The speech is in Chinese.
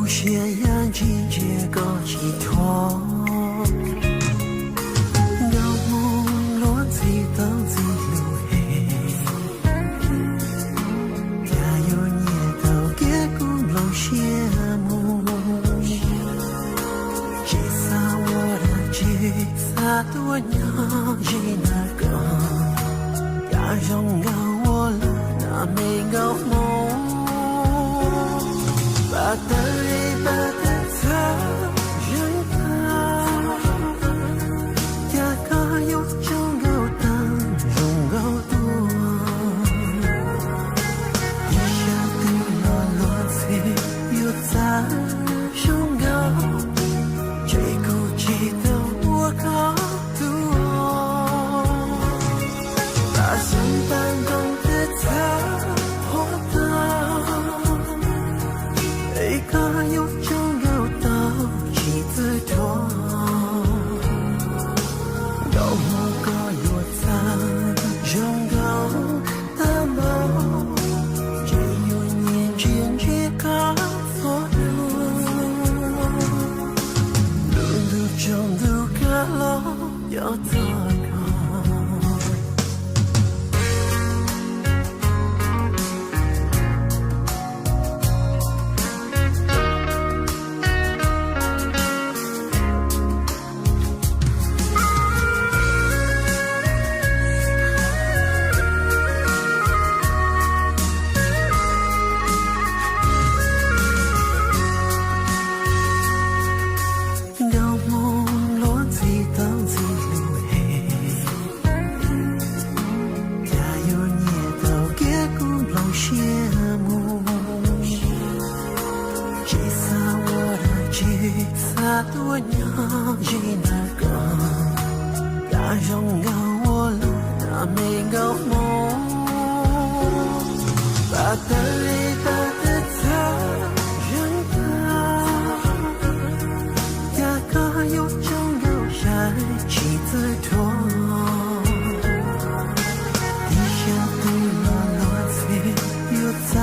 些样季节高寄托，有梦落地到地路黑，家有年头给公路羡慕，吉萨我的吉萨多娘一那个，呀容高我了那没高梦。把的一把的他人他，呀个有种高当容高多，一下对了落地有在容高，最顾忌的我高多，把身伴动的他。一个有种高到几子多，高木高有藏容高大毛，只有年间只高左右，路中路高了要多高。多娘一那个，呀容高我了那没高梦，把的一把的他人他，呀个有种高山几子多，一下对了落地有在。